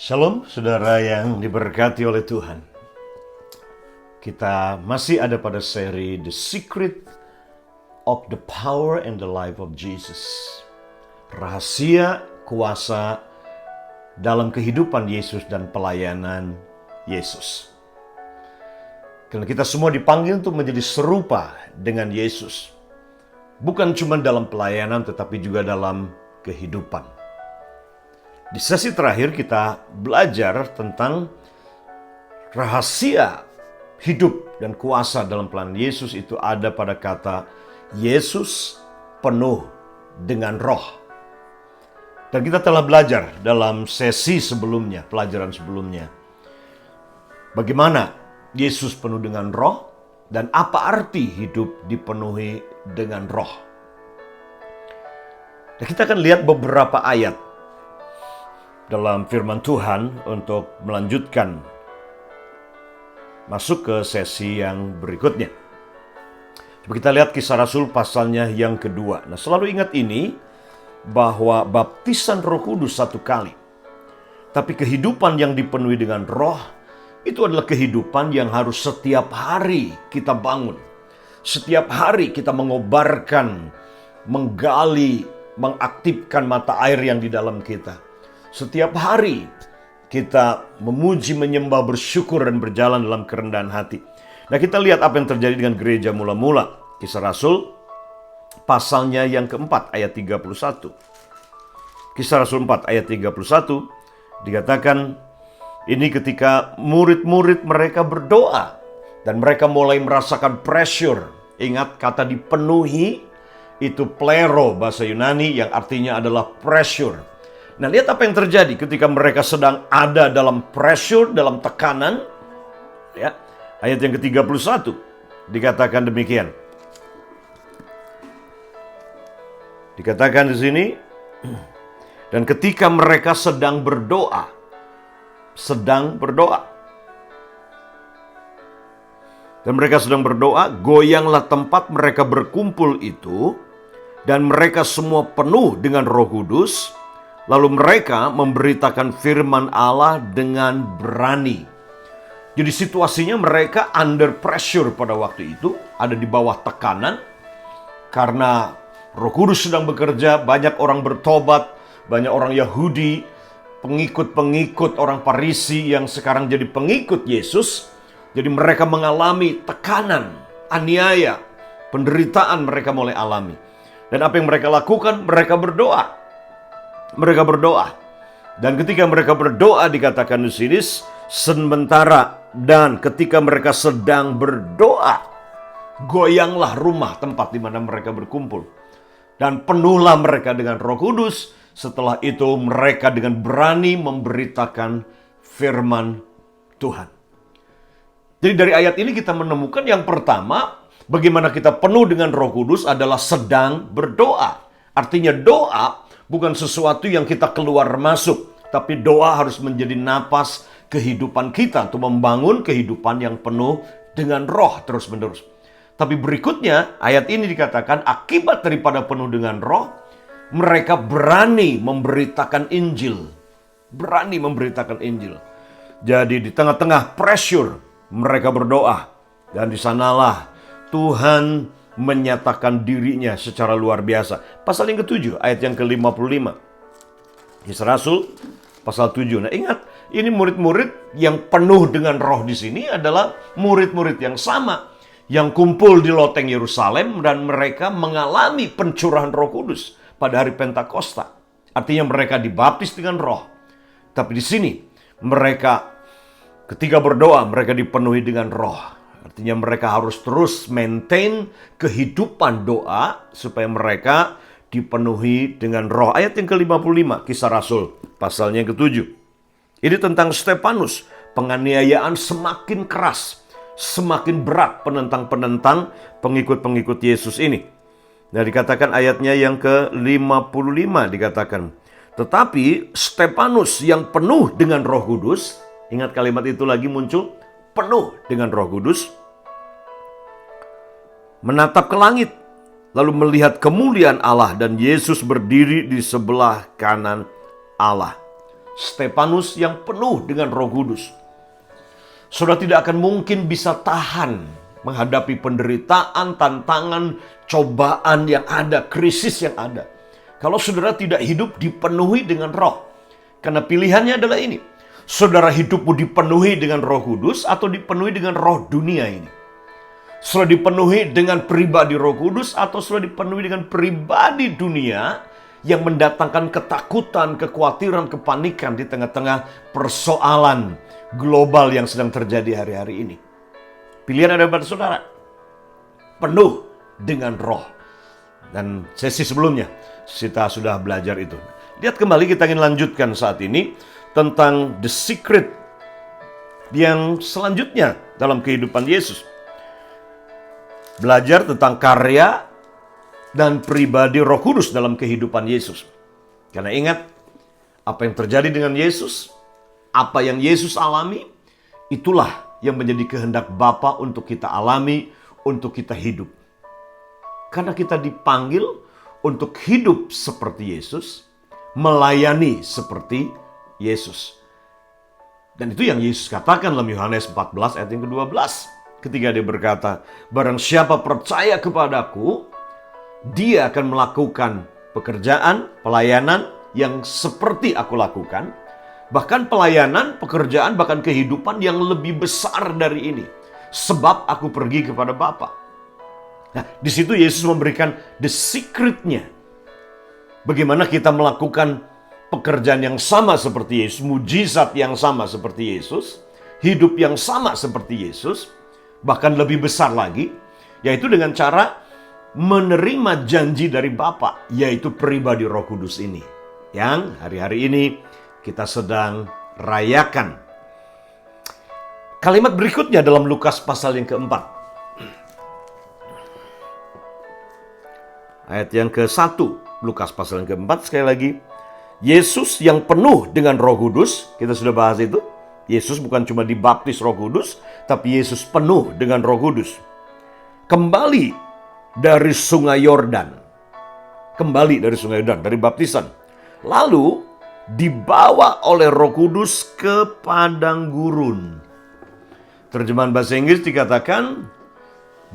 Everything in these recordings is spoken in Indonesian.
Shalom, saudara yang diberkati oleh Tuhan. Kita masih ada pada seri The Secret of the Power and the Life of Jesus. Rahasia kuasa dalam kehidupan Yesus dan pelayanan Yesus. Karena kita semua dipanggil untuk menjadi serupa dengan Yesus. Bukan cuma dalam pelayanan tetapi juga dalam kehidupan. Di sesi terakhir kita belajar tentang rahasia hidup dan kuasa dalam pelayanan Yesus itu ada pada kata Yesus penuh dengan roh. Dan kita telah belajar dalam sesi sebelumnya, pelajaran sebelumnya. Bagaimana Yesus penuh dengan roh dan apa arti hidup dipenuhi dengan roh. Dan kita akan lihat beberapa ayat dalam firman Tuhan untuk melanjutkan masuk ke sesi yang berikutnya. Coba kita lihat Kisah Rasul pasalnya yang kedua. Nah, selalu ingat ini bahwa baptisan Roh Kudus satu kali. Tapi kehidupan yang dipenuhi dengan roh itu adalah kehidupan yang harus setiap hari kita bangun. Setiap hari kita mengobarkan, menggali, mengaktifkan mata air yang di dalam kita. Setiap hari kita memuji, menyembah, bersyukur, dan berjalan dalam kerendahan hati. Nah, kita lihat apa yang terjadi dengan gereja mula-mula. Kisah Rasul pasalnya yang keempat ayat 31. Kisah Rasul 4 ayat 31 dikatakan, ini ketika murid-murid mereka berdoa dan mereka mulai merasakan pressure. Ingat kata dipenuhi itu plero bahasa Yunani yang artinya adalah pressure. Nah, lihat apa yang terjadi ketika mereka sedang ada dalam pressure, dalam tekanan. Ya, ayat yang ke-31 dikatakan demikian. Dikatakan di sini, dan ketika mereka sedang berdoa, dan mereka sedang berdoa, goyanglah tempat mereka berkumpul itu, dan mereka semua penuh dengan Roh Kudus. Lalu mereka memberitakan firman Allah dengan berani. Jadi situasinya mereka under pressure pada waktu itu. Ada di bawah tekanan. Karena Roh Kudus sedang bekerja. Banyak orang bertobat. Banyak orang Yahudi. Pengikut-pengikut orang Farisi yang sekarang jadi pengikut Yesus. Jadi mereka mengalami tekanan, aniaya, penderitaan mereka mulai alami. Dan apa yang mereka lakukan? Mereka berdoa. Mereka berdoa. Dan ketika mereka berdoa dikatakan di sini, sementara dan ketika mereka sedang berdoa, goyanglah rumah tempat di mana mereka berkumpul. Dan penuhlah mereka dengan Roh Kudus. Setelah itu mereka dengan berani memberitakan firman Tuhan. Jadi dari ayat ini kita menemukan yang pertama, bagaimana kita penuh dengan Roh Kudus adalah sedang berdoa. Artinya doa bukan sesuatu yang kita keluar masuk, tapi doa harus menjadi napas kehidupan kita untuk membangun kehidupan yang penuh dengan roh terus-menerus. Tapi berikutnya, ayat ini dikatakan akibat daripada penuh dengan roh, mereka berani memberitakan Injil. Berani memberitakan Injil. Jadi di tengah-tengah pressure, mereka berdoa. Dan di sanalah Tuhan menyatakan dirinya secara luar biasa. Pasal yang ke-7, ayat yang ke-55. Kisah Rasul, pasal 7. Nah, ingat, ini murid-murid yang penuh dengan roh di sini adalah murid-murid yang sama. Yang kumpul di loteng Yerusalem dan mereka mengalami pencurahan Roh Kudus pada hari Pentakosta. Artinya mereka dibaptis dengan roh. Tapi di sini, mereka ketika berdoa, mereka dipenuhi dengan roh. Artinya mereka harus terus maintain kehidupan doa supaya mereka dipenuhi dengan roh. Ayat yang ke-55, Kisah Rasul, pasalnya yang ke-7. Ini tentang Stefanus. Penganiayaan semakin keras, semakin berat penentang-penentang pengikut-pengikut Yesus ini. Dan dikatakan ayatnya yang ke-55 dikatakan. Tetapi Stefanus yang penuh dengan Roh Kudus, ingat kalimat itu lagi muncul, penuh dengan Roh Kudus, menatap ke langit, lalu melihat kemuliaan Allah dan Yesus berdiri di sebelah kanan Allah. Stefanus yang penuh dengan Roh Kudus. Saudara tidak akan mungkin bisa tahan menghadapi penderitaan, tantangan, cobaan yang ada, krisis yang ada, kalau saudara tidak hidup dipenuhi dengan Roh. Karena pilihannya adalah ini. Saudara hidupmu dipenuhi dengan Roh Kudus atau dipenuhi dengan roh dunia ini. Saudara dipenuhi dengan pribadi Roh Kudus atau saudara dipenuhi dengan pribadi dunia yang mendatangkan ketakutan, kekhawatiran, kepanikan di tengah-tengah persoalan global yang sedang terjadi hari-hari ini. Pilihan ada pada saudara. Penuh dengan Roh. Dan sesi sebelumnya kita sudah belajar itu. Lihat kembali, kita ingin lanjutkan saat ini tentang the secret yang selanjutnya dalam kehidupan Yesus. Belajar tentang karya dan pribadi Roh Kudus dalam kehidupan Yesus. Karena ingat, apa yang terjadi dengan Yesus, apa yang Yesus alami, itulah yang menjadi kehendak Bapa untuk kita alami, untuk kita hidup. Karena kita dipanggil untuk hidup seperti Yesus, melayani seperti Yesus. Dan itu yang Yesus katakan dalam Yohanes 14 ayat yang ke-12. Ketika dia berkata, barang siapa percaya kepadaku, dia akan melakukan pekerjaan, pelayanan yang seperti aku lakukan. Bahkan pelayanan, pekerjaan, bahkan kehidupan yang lebih besar dari ini. Sebab aku pergi kepada Bapa. Nah, di situ Yesus memberikan the secret-nya. Bagaimana kita melakukan pekerjaan yang sama seperti Yesus, mujizat yang sama seperti Yesus, hidup yang sama seperti Yesus, bahkan lebih besar lagi, yaitu dengan cara menerima janji dari Bapa, yaitu pribadi Roh Kudus ini, yang hari-hari ini kita sedang rayakan. Kalimat berikutnya dalam Lukas pasal yang keempat. Ayat yang ke-1, Lukas pasal yang keempat, sekali lagi. Yesus yang penuh dengan Roh Kudus, kita sudah bahas itu. Yesus bukan cuma dibaptis Roh Kudus, tapi Yesus penuh dengan Roh Kudus. Kembali dari sungai Yordan. Kembali dari sungai Yordan, dari baptisan. Lalu dibawa oleh Roh Kudus ke padang gurun. Terjemahan bahasa Inggris dikatakan,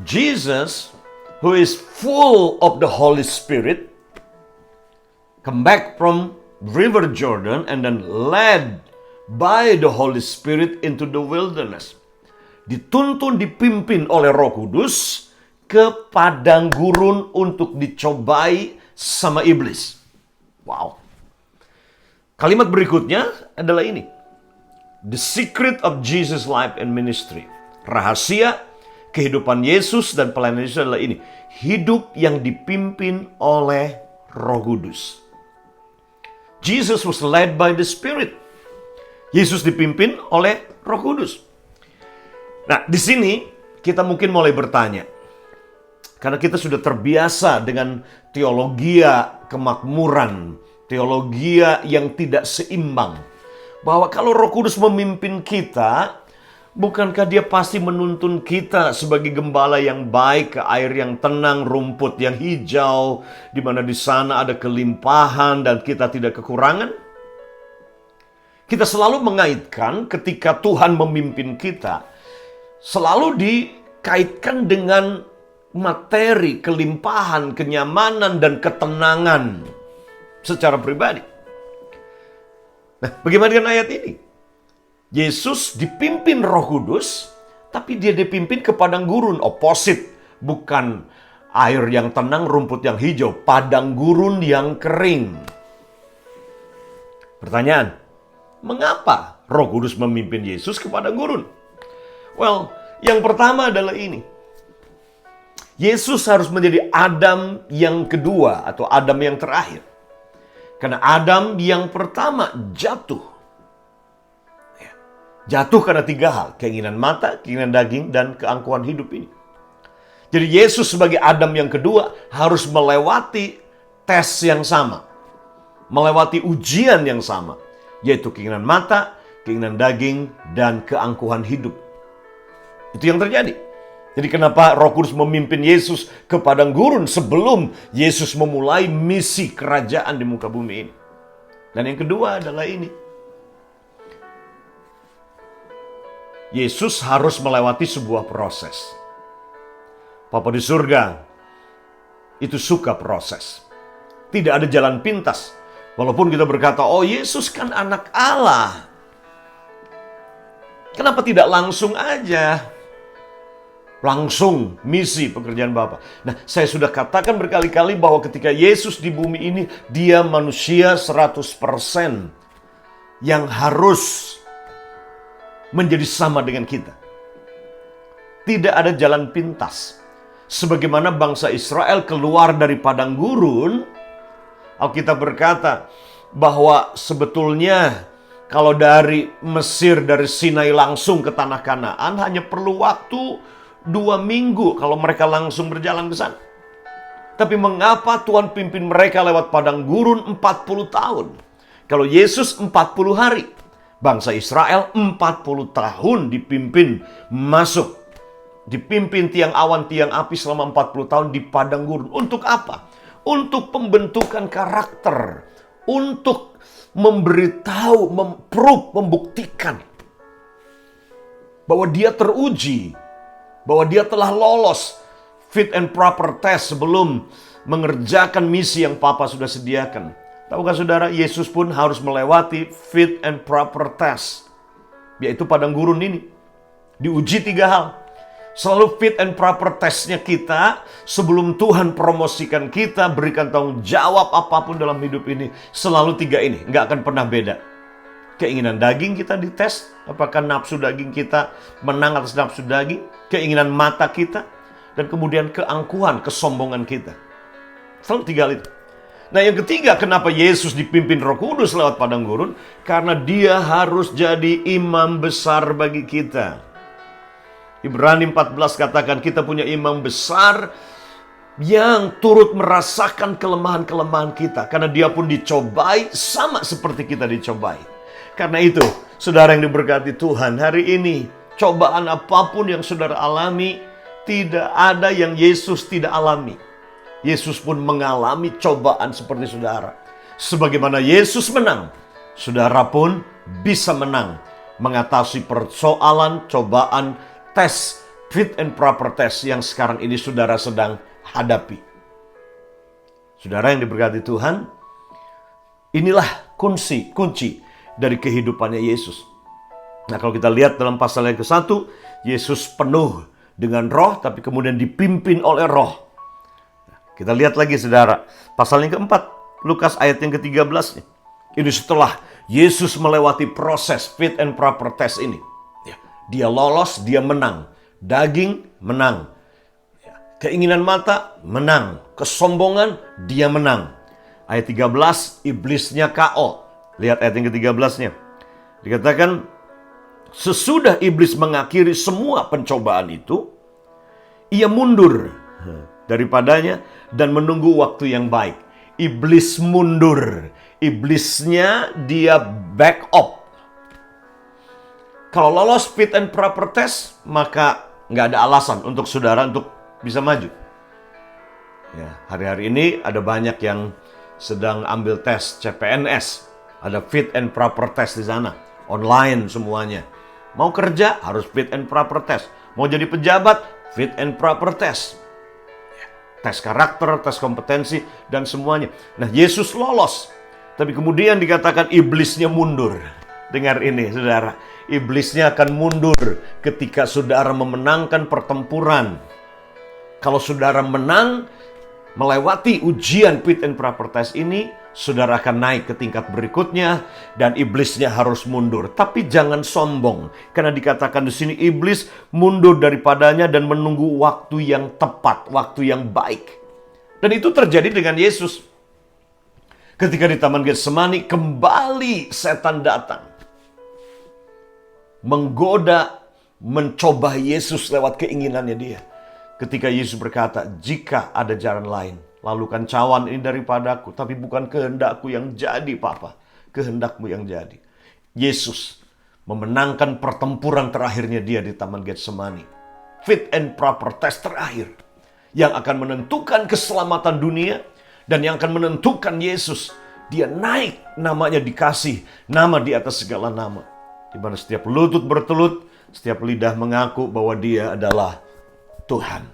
Jesus, who is full of the Holy Spirit, come back from River Jordan and then led by the Holy Spirit into the wilderness. Dituntun, dipimpin oleh Roh Kudus ke padang gurun untuk dicobai sama iblis. Wow. Kalimat berikutnya adalah ini. The secret of Jesus' life and ministry. Rahasia kehidupan Yesus dan pelayanan Yesus adalah ini. Hidup yang dipimpin oleh Roh Kudus. Jesus was led by the Spirit. Yesus dipimpin oleh Roh Kudus. Nah, di sini kita mungkin mulai bertanya. Karena kita sudah terbiasa dengan teologia kemakmuran, teologia yang tidak seimbang. Bahwa kalau Roh Kudus memimpin kita, bukankah dia pasti menuntun kita sebagai gembala yang baik ke air yang tenang, rumput yang hijau, di mana di sana ada kelimpahan dan kita tidak kekurangan? Kita selalu mengaitkan ketika Tuhan memimpin kita, selalu dikaitkan dengan materi, kelimpahan, kenyamanan, dan ketenangan secara pribadi. Nah, bagaimana dengan ayat ini? Yesus dipimpin Roh Kudus, tapi dia dipimpin ke padang gurun, opposite. Bukan air yang tenang, rumput yang hijau, padang gurun yang kering. Pertanyaan, mengapa Roh Kudus memimpin Yesus ke padang gurun? Well, yang pertama adalah ini. Yesus harus menjadi Adam yang kedua atau Adam yang terakhir. Karena Adam yang pertama jatuh. Jatuh karena 3 hal. Keinginan mata, keinginan daging, dan keangkuhan hidup ini. Jadi Yesus sebagai Adam yang kedua harus melewati tes yang sama. Melewati ujian yang sama. Yaitu keinginan mata, keinginan daging, dan keangkuhan hidup. Itu yang terjadi. Jadi kenapa Roh Kudus memimpin Yesus ke padang gurun sebelum Yesus memulai misi kerajaan di muka bumi ini. Dan yang kedua adalah ini. Yesus harus melewati sebuah proses. Bapa di surga itu suka proses. Tidak ada jalan pintas. Walaupun kita berkata, oh Yesus kan anak Allah. Kenapa tidak langsung aja? Langsung misi pekerjaan Bapa. Nah, saya sudah katakan berkali-kali bahwa ketika Yesus di bumi ini, dia manusia 100% yang harus menjadi sama dengan kita. Tidak ada jalan pintas. Sebagaimana bangsa Israel keluar dari padang gurun, Alkitab berkata bahwa sebetulnya kalau dari Mesir, dari Sinai langsung ke tanah Kanaan hanya perlu waktu 2 minggu kalau mereka langsung berjalan ke sana. Tapi mengapa Tuhan pimpin mereka lewat padang gurun 40 tahun? Kalau Yesus 40 hari, bangsa Israel 40 tahun dipimpin masuk. Dipimpin tiang awan, tiang api selama 40 tahun di padang gurun. Untuk apa? Untuk pembentukan karakter. Untuk memberitahu, membuktikan bahwa dia teruji, bahwa dia telah lolos fit and proper test sebelum mengerjakan misi yang Papa sudah sediakan. Tahukah saudara, Yesus pun harus melewati fit and proper test, yaitu padang gurun ini. Diuji 3 hal. Selalu fit and proper testnya kita sebelum Tuhan promosikan kita, berikan tanggung jawab apapun dalam hidup ini. Selalu 3 ini, nggak akan pernah beda. Keinginan daging kita dites, apakah nafsu daging kita menang atas nafsu daging, keinginan mata kita, dan kemudian keangkuhan, kesombongan kita. Selalu 3 hal itu. Nah yang ketiga, kenapa Yesus dipimpin Roh Kudus lewat padang gurun? Karena dia harus jadi imam besar bagi kita. Ibrani 14 katakan kita punya imam besar yang turut merasakan kelemahan-kelemahan kita. Karena dia pun dicobai sama seperti kita dicobai. Karena itu, saudara yang diberkati Tuhan, hari ini cobaan apapun yang saudara alami, tidak ada yang Yesus tidak alami. Yesus pun mengalami cobaan seperti saudara. Sebagaimana Yesus menang, saudara pun bisa menang. Mengatasi persoalan, cobaan, tes, fit and proper test yang sekarang ini saudara sedang hadapi. Saudara yang diberkati Tuhan, inilah kunci dari kehidupannya Yesus. Nah kalau kita lihat dalam pasal yang ke-1, Yesus penuh dengan roh, tapi kemudian dipimpin oleh roh. Kita lihat lagi saudara, pasal yang ke-4, Lukas ayat yang ke-13. Ini setelah Yesus melewati proses fit and proper test ini. Dia lolos, dia menang. Daging, menang. Keinginan mata, menang. Kesombongan, dia menang. Ayat 13, iblisnya KO. Lihat ayat yang ke-13-nya. Dikatakan, sesudah iblis mengakhiri semua pencobaan itu, ia mundur daripadanya dan menunggu waktu yang baik. Iblis mundur. Iblisnya dia back up. Kalau lolos fit and proper test, maka nggak ada alasan untuk saudara untuk bisa maju. Ya, hari-hari ini ada banyak yang sedang ambil tes CPNS. Ada fit and proper test di sana. Online semuanya. Mau kerja harus fit and proper test. Mau jadi pejabat, fit and proper test. Tes karakter, tes kompetensi, dan semuanya. Nah, Yesus lolos. Tapi kemudian dikatakan iblisnya mundur. Dengar ini, saudara. Iblisnya akan mundur ketika saudara memenangkan pertempuran. Kalau saudara menang, melewati ujian fit and proper test ini, saudara akan naik ke tingkat berikutnya dan iblisnya harus mundur. Tapi jangan sombong, karena dikatakan di sini iblis mundur daripadanya dan menunggu waktu yang tepat, waktu yang baik. Dan itu terjadi dengan Yesus. Ketika di Taman Getsemani, kembali setan datang. Menggoda, mencoba Yesus lewat keinginannya dia. Ketika Yesus berkata, jika ada jalan lain, lalukan cawan ini daripadaku, tapi bukan kehendakku yang jadi, Papa. Kehendakmu yang jadi. Yesus memenangkan pertempuran terakhirnya dia di Taman Getsemani. Fit and proper test terakhir. Yang akan menentukan keselamatan dunia, dan yang akan menentukan Yesus. Dia naik, namanya dikasih, nama di atas segala nama. Di mana setiap lutut bertelut, Setiap lidah mengaku bahwa Dia adalah Tuhan.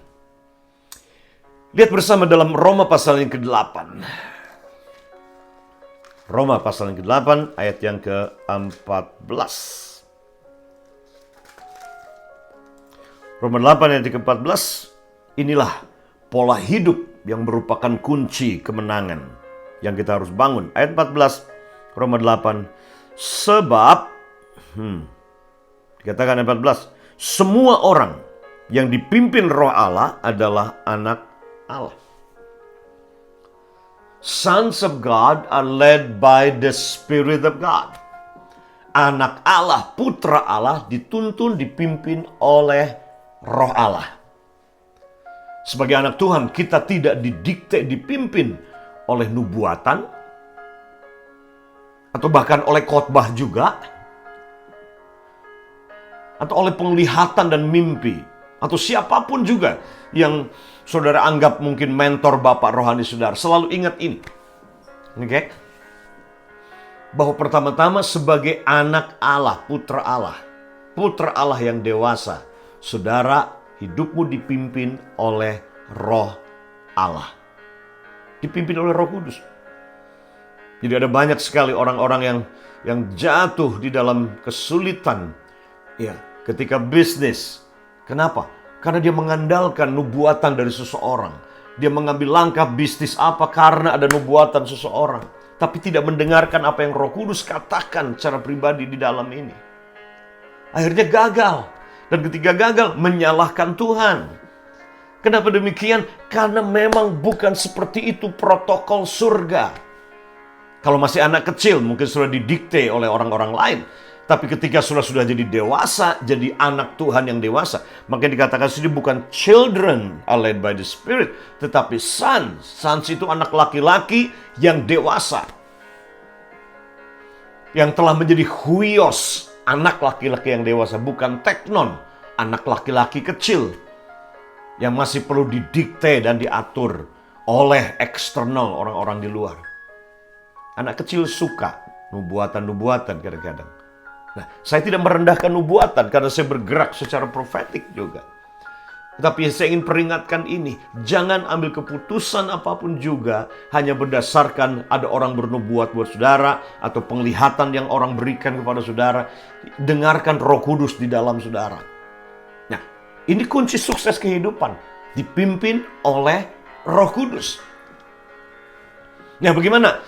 Lihat bersama dalam Roma pasal yang ke-8. Roma pasal yang ke-8 ayat yang ke-14. Roma 8 ayat ke-14. Inilah pola hidup yang merupakan kunci kemenangan yang kita harus bangun. Ayat 14 Roma 8. Sebab dikatakan ayat 14, semua orang yang dipimpin Roh Allah adalah anak Allah. Sons of God are led by the Spirit of God. Anak Allah, putra Allah dituntun, dipimpin oleh Roh Allah. Sebagai anak Tuhan, kita tidak didikte, dipimpin oleh nubuatan, atau bahkan oleh khotbah juga, atau oleh penglihatan dan mimpi, atau siapapun juga yang saudara anggap mungkin mentor bapak rohani saudara. Selalu ingat ini. Oke? Bahwa pertama-tama sebagai anak Allah, putra Allah yang dewasa, saudara, hidupmu dipimpin oleh Roh Allah. Dipimpin oleh Roh Kudus. Jadi ada banyak sekali orang-orang yang jatuh di dalam kesulitan ya, ketika bisnis. Kenapa? Karena dia mengandalkan nubuatan dari seseorang. Dia mengambil langkah bisnis apa karena ada nubuatan seseorang, tapi tidak mendengarkan apa yang Roh Kudus katakan secara pribadi di dalam ini. Akhirnya gagal. Dan ketika gagal, menyalahkan Tuhan. Kenapa demikian? Karena memang bukan seperti itu protokol surga. Kalau masih anak kecil, mungkin sudah didikte oleh orang-orang lain. Tapi ketika sudah jadi dewasa, jadi anak Tuhan yang dewasa, maka dikatakan sini bukan children are led by the Spirit, tetapi sons. Sons itu anak laki-laki yang dewasa. Yang telah menjadi huios, anak laki-laki yang dewasa, bukan teknon, anak laki-laki kecil yang masih perlu didikte dan diatur oleh eksternal orang-orang di luar. Anak kecil suka nubuatan-nubuatan kadang-kadang. Nah, saya tidak merendahkan nubuatan karena saya bergerak secara profetik juga. Tetapi saya ingin peringatkan ini, jangan ambil keputusan apapun juga hanya berdasarkan ada orang bernubuat buat saudara atau penglihatan yang orang berikan kepada saudara. Dengarkan Roh Kudus di dalam saudara. Nah, ini kunci sukses kehidupan, dipimpin oleh Roh Kudus. Nah, bagaimana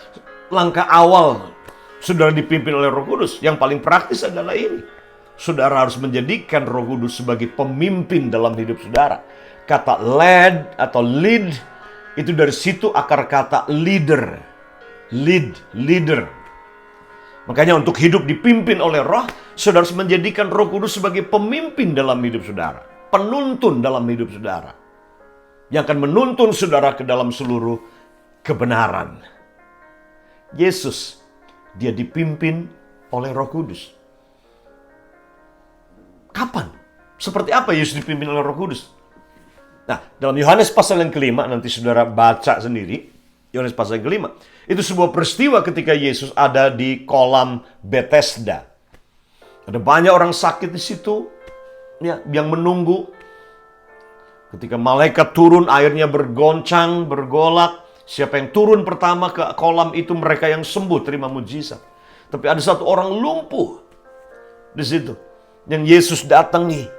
langkah awal saudara dipimpin oleh Roh Kudus? Yang paling praktis adalah ini. Saudara harus menjadikan Roh Kudus sebagai pemimpin dalam hidup saudara. Kata led atau lead, itu dari situ akar kata leader. Leader. Makanya untuk hidup dipimpin oleh Roh, saudara harus menjadikan Roh Kudus sebagai pemimpin dalam hidup saudara. Penuntun dalam hidup saudara. Yang akan menuntun saudara ke dalam seluruh kebenaran. Yesus, dia dipimpin oleh Roh Kudus. Kapan? Seperti apa Yesus dipimpin oleh Roh Kudus? Nah, dalam Yohanes pasal yang kelima, nanti saudara baca sendiri, Yohanes pasal yang kelima, itu sebuah peristiwa ketika Yesus ada di kolam Bethesda. Ada banyak orang sakit di situ, ya, yang menunggu. Ketika malaikat turun, airnya bergoncang, bergolak. Siapa yang turun pertama ke kolam itu mereka yang sembuh, terima mujizat. Tapi ada satu orang lumpuh di situ yang Yesus datangi.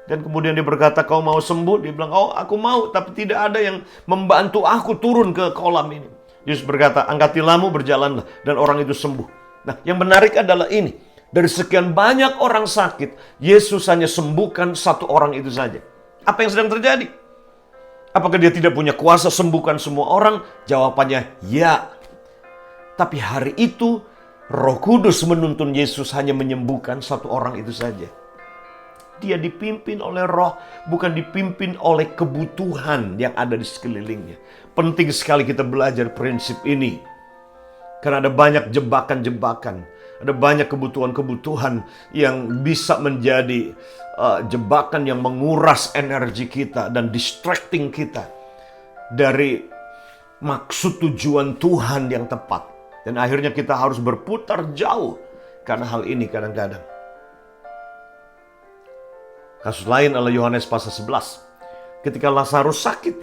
Dan kemudian dia berkata, kau mau sembuh? Dia bilang, oh aku mau, tapi tidak ada yang membantu aku turun ke kolam ini. Yesus berkata, angkat tilammu, berjalanlah. Dan orang itu sembuh. Nah, yang menarik adalah ini. Dari sekian banyak orang sakit, Yesus hanya sembuhkan satu orang itu saja. Apa yang sedang terjadi? Apakah dia tidak punya kuasa sembuhkan semua orang? Jawabannya, ya. Tapi hari itu, Roh Kudus menuntun Yesus hanya menyembuhkan satu orang itu saja. Dia dipimpin oleh Roh, bukan dipimpin oleh kebutuhan yang ada di sekelilingnya. Penting sekali kita belajar prinsip ini. Karena ada banyak jebakan-jebakan. Ada banyak kebutuhan-kebutuhan yang bisa menjadi jebakan yang menguras energi kita dan distracting kita dari maksud tujuan Tuhan yang tepat. Dan akhirnya kita harus berputar jauh karena hal ini kadang-kadang. Kasus lain adalah Yohanes pasal 11. Ketika Lazarus sakit,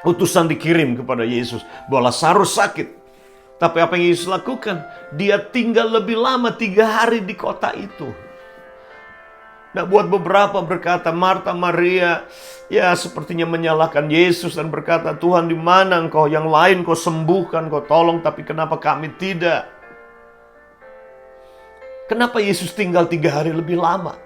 utusan dikirim kepada Yesus bahwa Lazarus sakit. Tapi apa yang Yesus lakukan? Dia tinggal lebih lama 3 hari di kota itu. Nah, buat beberapa berkata, Marta, Maria, ya sepertinya menyalahkan Yesus dan berkata, Tuhan, di mana Engkau? Yang lain Kau sembuhkan, Kau tolong, tapi kenapa kami tidak? Kenapa Yesus tinggal 3 hari lebih lama?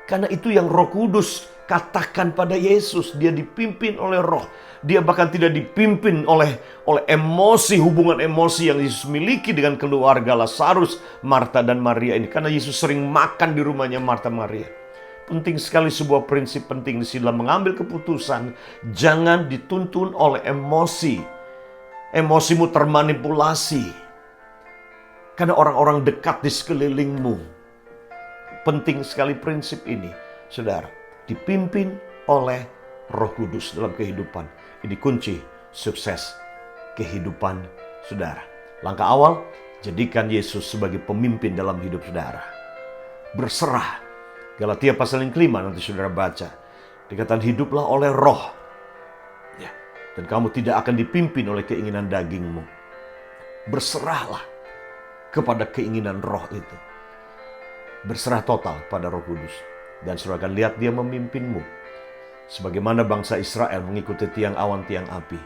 Karena itu yang Roh Kudus katakan pada Yesus. Dia dipimpin oleh Roh. Dia bahkan tidak dipimpin oleh emosi, hubungan emosi yang Yesus miliki dengan keluarga Lazarus, Marta dan Maria ini. Karena Yesus sering makan di rumahnya Marta Maria. Penting sekali, sebuah prinsip penting di dalam mengambil keputusan. Jangan dituntun oleh emosi. Emosimu termanipulasi. Karena orang-orang dekat di sekelilingmu. Penting sekali prinsip ini, saudara. Dipimpin oleh Roh Kudus dalam kehidupan. Ini kunci sukses kehidupan saudara. Langkah awal, jadikan Yesus sebagai pemimpin dalam hidup saudara. Berserah. Galatia pasal yang kelima nanti saudara baca. Dikatakan hiduplah oleh Roh. Ya. Dan kamu tidak akan dipimpin oleh keinginan dagingmu. Berserahlah kepada keinginan Roh itu. Berserah total pada Roh Kudus. Dan saudara akan lihat dia memimpinmu. Sebagaimana bangsa Israel mengikuti tiang awan, tiang api.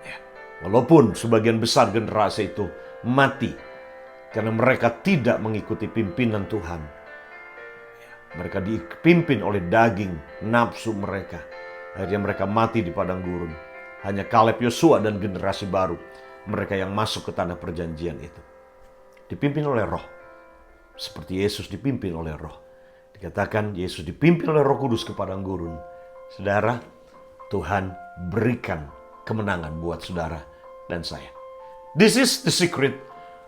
Ya. Walaupun sebagian besar generasi itu mati. Karena mereka tidak mengikuti pimpinan Tuhan. Ya. Mereka dipimpin oleh daging, nafsu mereka. Akhirnya mereka mati di padang gurun. Hanya Kaleb, Yosua dan generasi baru. Mereka yang masuk ke tanah perjanjian itu. Dipimpin oleh Roh. Seperti Yesus dipimpin oleh Roh. Dikatakan Yesus dipimpin oleh Roh Kudus ke padang gurun. Saudara, Tuhan berikan kemenangan buat saudara dan saya. This is the secret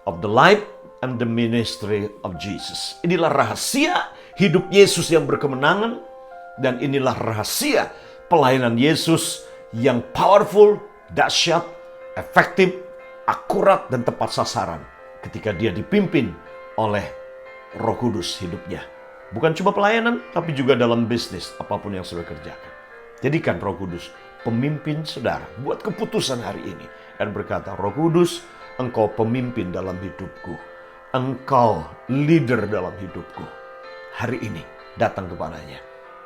of the life and the ministry of Jesus. Inilah rahasia hidup Yesus yang berkemenangan. Dan inilah rahasia pelayanan Yesus yang powerful, dahsyat, efektif, akurat, dan tepat sasaran. Ketika dia dipimpin oleh Roh Kudus hidupnya. Bukan cuma pelayanan, tapi juga dalam bisnis, apapun yang saudara kerjakan. Jadikan Roh Kudus pemimpin saudara. Buat keputusan hari ini. Dan berkata, Roh Kudus, Engkau pemimpin dalam hidupku. Engkau leader dalam hidupku. Hari ini datang kepadanya.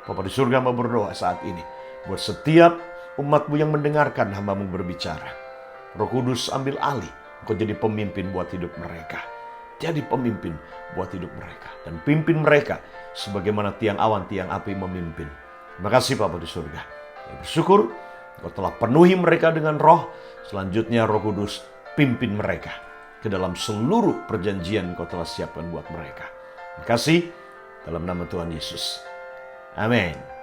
Bapa di surga mau berdoa saat ini. Buat setiap umatmu yang mendengarkan hamba-Mu berbicara. Roh Kudus ambil alih. Engkau jadi pemimpin buat hidup mereka. Jadi pemimpin buat hidup mereka. Dan pimpin mereka sebagaimana tiang awan, tiang api memimpin. Terima kasih Bapa di surga. Saya bersyukur Engkau telah penuhi mereka dengan Roh. Selanjutnya Roh Kudus pimpin mereka ke dalam seluruh perjanjian Engkau telah siapkan buat mereka. Terima kasih dalam nama Tuhan Yesus. Amin.